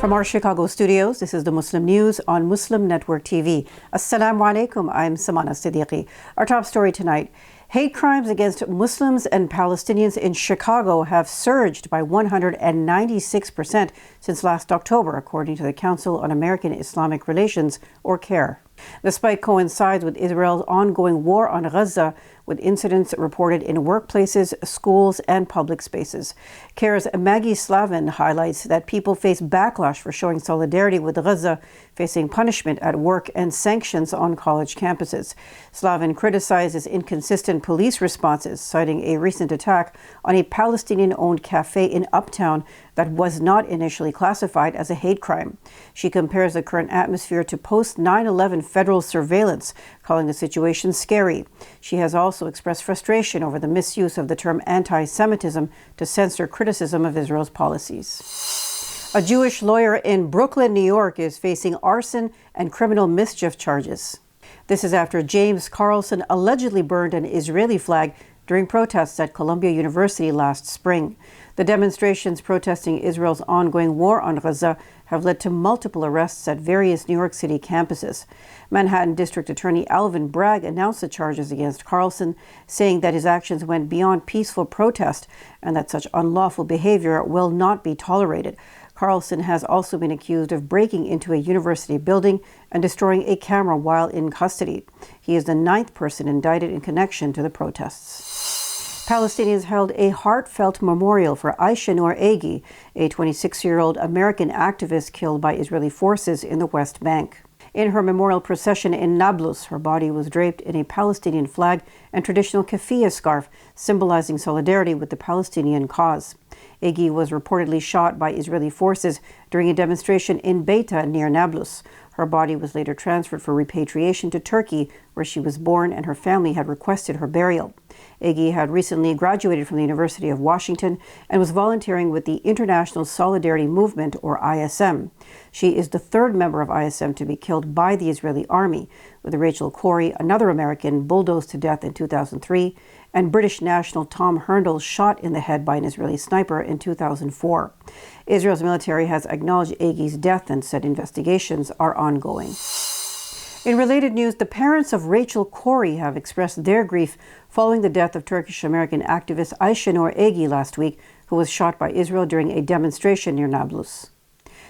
From our Chicago studios, this is the Muslim News on Muslim Network TV. Assalamu alaikum, I'm Samana Siddiqui. Our top story tonight: hate crimes against Muslims and Palestinians in Chicago have surged by 196% since last October, according to the Council on American Islamic Relations, or CAIR. The spike coincides with Israel's ongoing war on Gaza, with incidents reported in workplaces, schools, and public spaces. CAIR's Maggie Slavin highlights that people face backlash for showing solidarity with Gaza, facing punishment at work and sanctions on college campuses. Slavin criticizes inconsistent police responses, citing a recent attack on a Palestinian-owned cafe in Uptown that was not initially classified as a hate crime. She compares the current atmosphere to post-9/11 federal surveillance, calling the situation scary. She has also expressed frustration over the misuse of the term anti-Semitism to censor criticism of Israel's policies. A Jewish lawyer in Brooklyn, New York, is facing arson and criminal mischief charges. This is after James Carlson allegedly burned an Israeli flag during protests at Columbia University last spring. The demonstrations protesting Israel's ongoing war on Gaza have led to multiple arrests at various New York City campuses. Manhattan District Attorney Alvin Bragg announced the charges against Carlson, saying that his actions went beyond peaceful protest and that such unlawful behavior will not be tolerated. Carlson has also been accused of breaking into a university building and destroying a camera while in custody. He is the 9th person indicted in connection to the protests. Palestinians held a heartfelt memorial for Aisha Noor Agi, a 26-year-old American activist killed by Israeli forces in the West Bank. In her memorial procession in Nablus, her body was draped in a Palestinian flag and traditional keffiyeh scarf, symbolizing solidarity with the Palestinian cause. Agi was reportedly shot by Israeli forces during a demonstration in Beita near Nablus. Her body was later transferred for repatriation to Turkey, where she was born and her family had requested her burial. Agi had recently graduated from the University of Washington and was volunteering with the International Solidarity Movement, or ISM. She is the 3rd member of ISM to be killed by the Israeli army, with Rachel Corrie, another American, bulldozed to death in 2003, and British national Tom Herndl shot in the head by an Israeli sniper in 2004. Israel's military has acknowledged Agi's death and said investigations are ongoing. In related news, the parents of Rachel Corrie have expressed their grief following the death of Turkish-American activist Aisha Noor Agi last week, who was shot by Israel during a demonstration near Nablus.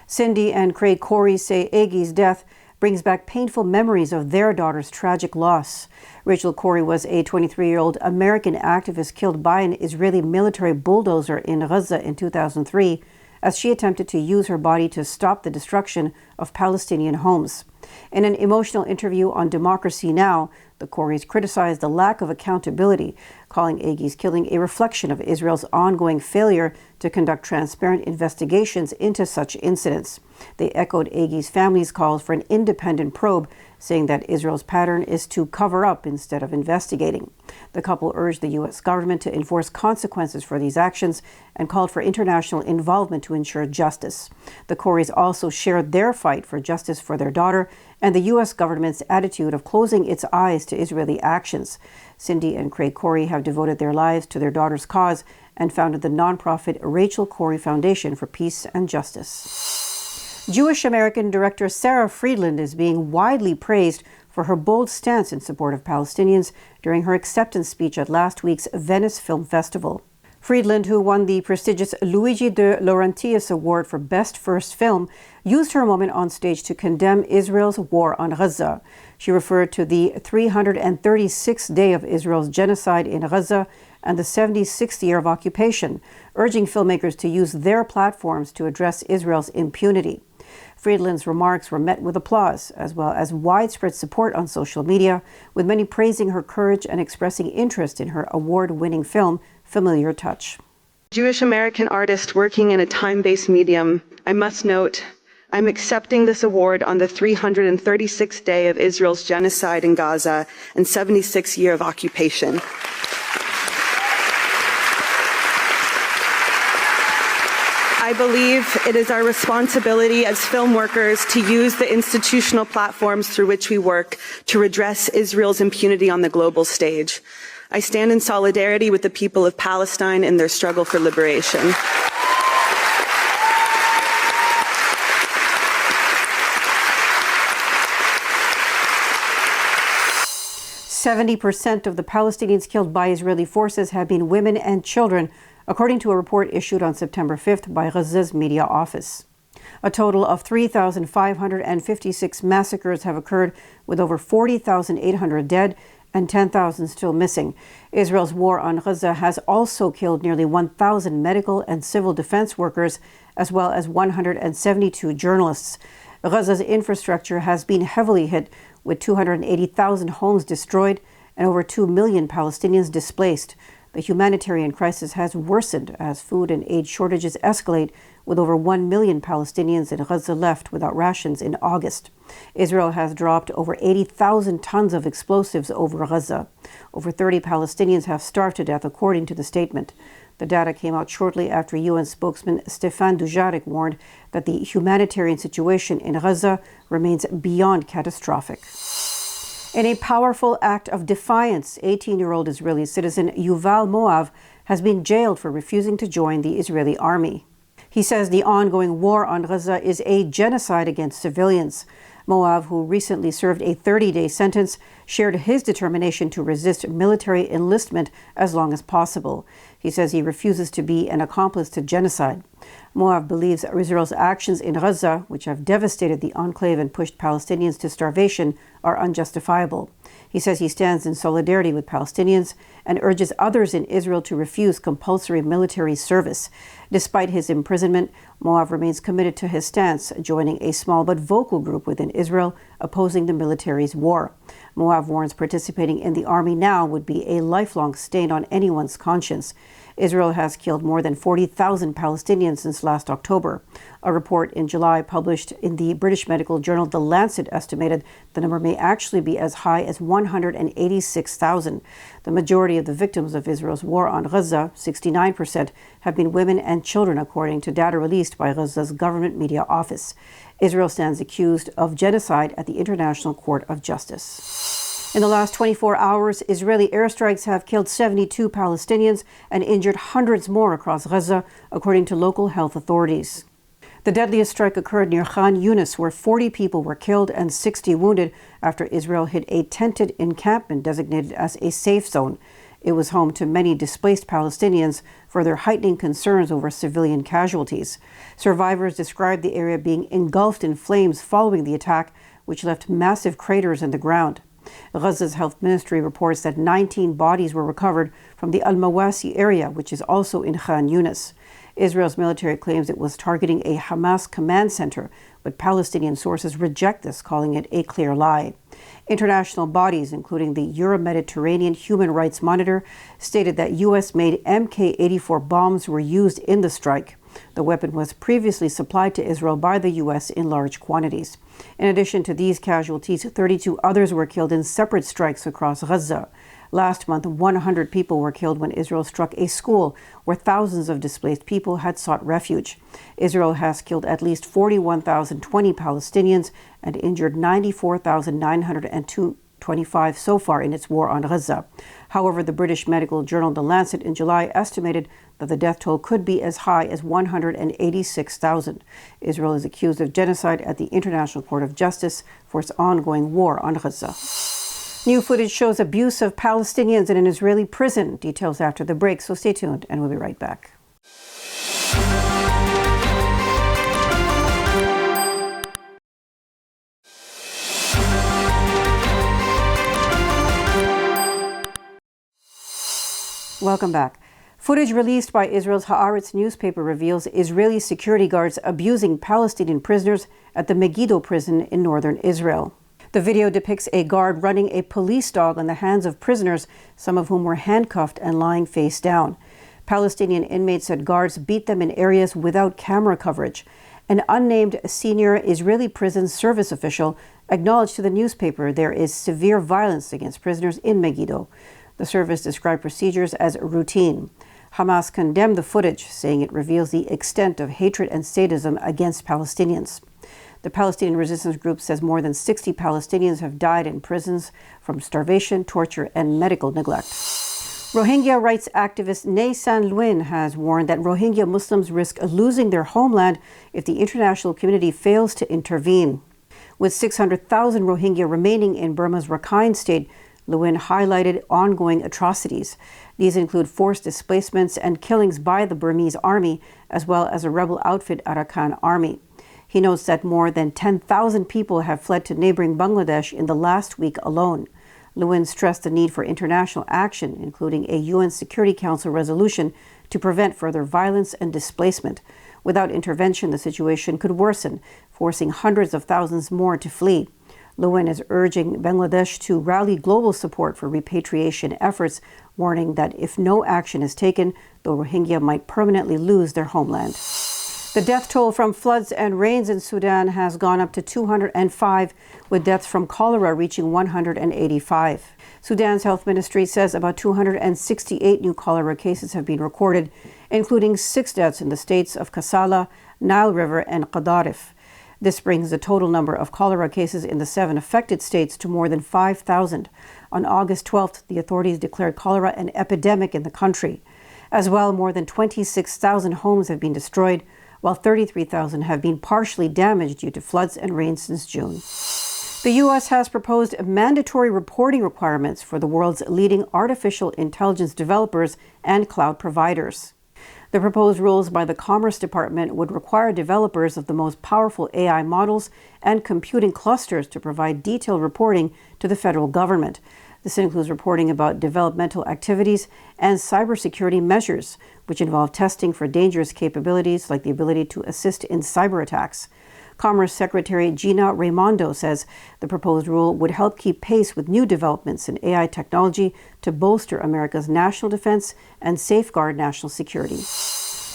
Cindy and Craig Corrie say Agi's death brings back painful memories of their daughter's tragic loss. Rachel Corrie was a 23-year-old American activist killed by an Israeli military bulldozer in Gaza in 2003 as she attempted to use her body to stop the destruction of Palestinian homes. In an emotional interview on Democracy Now!, the Corries criticized the lack of accountability, calling Agi's killing a reflection of Israel's ongoing failure to conduct transparent investigations into such incidents. They echoed Agi's family's calls for an independent probe, saying that Israel's pattern is to cover up instead of investigating. The couple urged the U.S. government to enforce consequences for these actions and called for international involvement to ensure justice. The Corries also shared their fight for justice for their daughter and the U.S. government's attitude of closing its eyes to Israeli actions. Cindy and Craig Corrie have devoted their lives to their daughter's cause and founded the nonprofit Rachel Corrie Foundation for Peace and Justice. Jewish American director Filmmaker Friedland is being widely praised for her bold stance in support of Palestinians during her acceptance speech at last week's Venice Film Festival. Friedland, who won the prestigious Luigi de Laurentiis Award for Best First Film, used her moment on stage to condemn Israel's war on Gaza. She referred to the 336th day of Israel's genocide in Gaza and the 76th year of occupation, urging filmmakers to use their platforms to address Israel's impunity. Friedland's remarks were met with applause, as well as widespread support on social media, with many praising her courage and expressing interest in her award-winning film, Familiar Touch. Jewish American artist working in a time-based medium, I must note, I'm accepting this award on the 336th day of Israel's genocide in Gaza and 76th year of occupation. I believe it is our responsibility as film workers to use the institutional platforms through which we work to redress Israel's impunity on the global stage. I stand in solidarity with the people of Palestine in their struggle for liberation. 70% of the Palestinians killed by Israeli forces have been women and children, according to a report issued on September 5th by Gaza's media office. A total of 3,556 massacres have occurred, with over 40,800 dead and 10,000 still missing. Israel's war on Gaza has also killed nearly 1,000 medical and civil defense workers, as well as 172 journalists. Gaza's infrastructure has been heavily hit, with 280,000 homes destroyed and over 2 million Palestinians displaced. The humanitarian crisis has worsened as food and aid shortages escalate, with over 1 million Palestinians in Gaza left without rations in August. Israel has dropped over 80,000 tons of explosives over Gaza. Over 30 Palestinians have starved to death, according to the statement. The data came out shortly after UN spokesman Stefan Dujarric warned that the humanitarian situation in Gaza remains beyond catastrophic. In a powerful act of defiance, 18-year-old Israeli citizen Yuval Moab has been jailed for refusing to join the Israeli army. He says the ongoing war on Gaza is a genocide against civilians. Moab, who recently served a 30-day sentence, shared his determination to resist military enlistment as long as possible. He says he refuses to be an accomplice to genocide. Moab believes Israel's actions in Gaza, which have devastated the enclave and pushed Palestinians to starvation, are unjustifiable. He says he stands in solidarity with Palestinians and urges others in Israel to refuse compulsory military service. Despite his imprisonment, Moab remains committed to his stance, joining a small but vocal group within Israel opposing the military's war. Moab warns participating in the army now would be a lifelong stain on anyone's conscience. Israel has killed more than 40,000 Palestinians since last October. A report in July published in the British medical journal The Lancet estimated the number may actually be as high as 186,000. The majority of the victims of Israel's war on Gaza, 69%, have been women and children, according to data released by Gaza's government media office. Israel stands accused of genocide at the International Court of Justice. In the last 24 hours, Israeli airstrikes have killed 72 Palestinians and injured hundreds more across Gaza, according to local health authorities. The deadliest strike occurred near Khan Yunis, where 40 people were killed and 60 wounded after Israel hit a tented encampment designated as a safe zone. It was home to many displaced Palestinians, further heightening concerns over civilian casualties. Survivors described the area being engulfed in flames following the attack, which left massive craters in the ground. Gaza's health ministry reports that 19 bodies were recovered from the Al-Mawasi area, which is also in Khan Yunis. Israel's military claims it was targeting a Hamas command center, but Palestinian sources reject this, calling it a clear lie. International bodies, including the Euro-Mediterranean Human Rights Monitor, stated that U.S.-made Mk-84 bombs were used in the strike. The weapon was previously supplied to Israel by the U.S. in large quantities. In addition to these casualties, 32 others were killed in separate strikes across Gaza. Last month, 100 people were killed when Israel struck a school where thousands of displaced people had sought refuge. Israel has killed at least 41,020 Palestinians and injured 94,925 so far in its war on Gaza. However, the British medical journal The Lancet in July estimated that the death toll could be as high as 186,000. Israel is accused of genocide at the International Court of Justice for its ongoing war on Gaza. New footage shows abuse of Palestinians in an Israeli prison. Details after the break, so stay tuned and we'll be right back. Welcome back. Footage released by Israel's Haaretz newspaper reveals Israeli security guards abusing Palestinian prisoners at the Megiddo prison in northern Israel. The video depicts a guard running a police dog on the hands of prisoners, some of whom were handcuffed and lying face down. Palestinian inmates said guards beat them in areas without camera coverage. An unnamed senior Israeli prison service official acknowledged to the newspaper there is severe violence against prisoners in Megiddo. The service described procedures as routine. Hamas condemned the footage, saying it reveals the extent of hatred and sadism against Palestinians. The Palestinian resistance group says more than 60 Palestinians have died in prisons from starvation, torture, and medical neglect. Rohingya rights activist Nay San Luin has warned that Rohingya Muslims risk losing their homeland if the international community fails to intervene. With 600,000 Rohingya remaining in Burma's Rakhine state, Lewin highlighted ongoing atrocities. These include forced displacements and killings by the Burmese army, as well as a rebel outfit, Arakan Army. He notes that more than 10,000 people have fled to neighboring Bangladesh in the last week alone. Lewin stressed the need for international action, including a UN Security Council resolution to prevent further violence and displacement. Without intervention, the situation could worsen, forcing hundreds of thousands more to flee. Lewin is urging Bangladesh to rally global support for repatriation efforts, warning that if no action is taken, the Rohingya might permanently lose their homeland. The death toll from floods and rains in Sudan has gone up to 205, with deaths from cholera reaching 185. Sudan's health ministry says about 268 new cholera cases have been recorded, including 6 deaths in the states of Kassala, Nile River, and Qadarif. This brings the total number of cholera cases in the 7 affected states to more than 5,000. On August 12th, the authorities declared cholera an epidemic in the country. As well, more than 26,000 homes have been destroyed, while 33,000 have been partially damaged due to floods and rain since June. The U.S. has proposed mandatory reporting requirements for the world's leading artificial intelligence developers and cloud providers. The proposed rules by the Commerce Department would require developers of the most powerful AI models and computing clusters to provide detailed reporting to the federal government. This includes reporting about developmental activities and cybersecurity measures, which involve testing for dangerous capabilities like the ability to assist in cyber attacks. Commerce Secretary Gina Raimondo says the proposed rule would help keep pace with new developments in AI technology to bolster America's national defense and safeguard national security.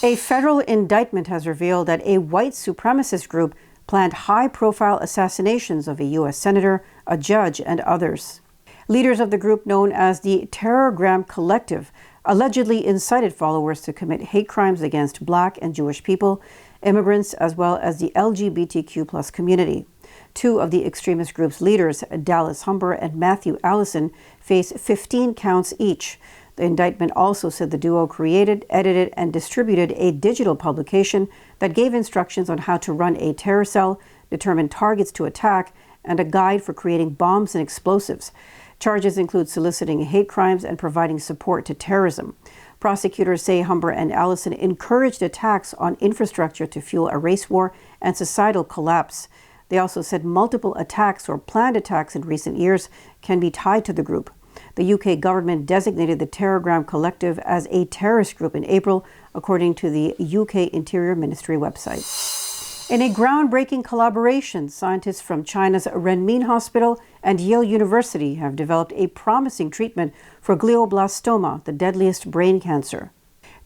A federal indictment has revealed that a white supremacist group planned high-profile assassinations of a U.S. senator, a judge, and others. Leaders of the group, known as the Terrorgram Collective, allegedly incited followers to commit hate crimes against Black and Jewish people, immigrants, as well as the LGBTQ+ community. 2 of the extremist group's leaders, Dallas Humber and Matthew Allison, face 15 counts each. The indictment also said the duo created, edited, and distributed a digital publication that gave instructions on how to run a terror cell, determine targets to attack, and a guide for creating bombs and explosives. Charges include soliciting hate crimes and providing support to terrorism. Prosecutors say Humber and Allison encouraged attacks on infrastructure to fuel a race war and societal collapse. They also said multiple attacks or planned attacks in recent years can be tied to the group. The UK government designated the Terrorgram Collective as a terrorist group in April, according to the UK Interior Ministry website. In a groundbreaking collaboration, scientists from China's Renmin Hospital and Yale University have developed a promising treatment for glioblastoma, the deadliest brain cancer.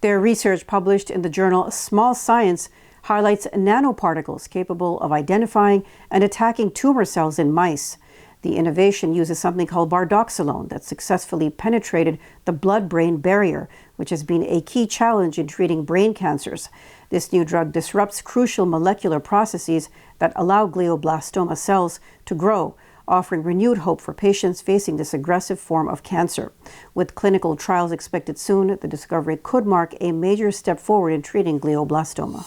Their research, published in the journal Small Science, highlights nanoparticles capable of identifying and attacking tumor cells in mice. The innovation uses something called bardoxolone that successfully penetrated the blood-brain barrier, which has been a key challenge in treating brain cancers. This new drug disrupts crucial molecular processes that allow glioblastoma cells to grow, offering renewed hope for patients facing this aggressive form of cancer. With clinical trials expected soon, the discovery could mark a major step forward in treating glioblastoma.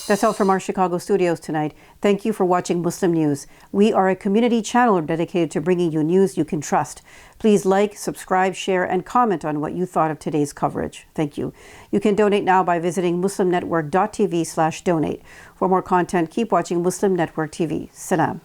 That's all from our Chicago studios tonight. Thank you for watching Muslim News. We are a community channel dedicated to bringing you news you can trust. Please like, subscribe, share, and comment on what you thought of today's coverage. Thank you. You can donate now by visiting muslimnetwork.tv/donate. For more content, keep watching Muslim Network TV. Salam.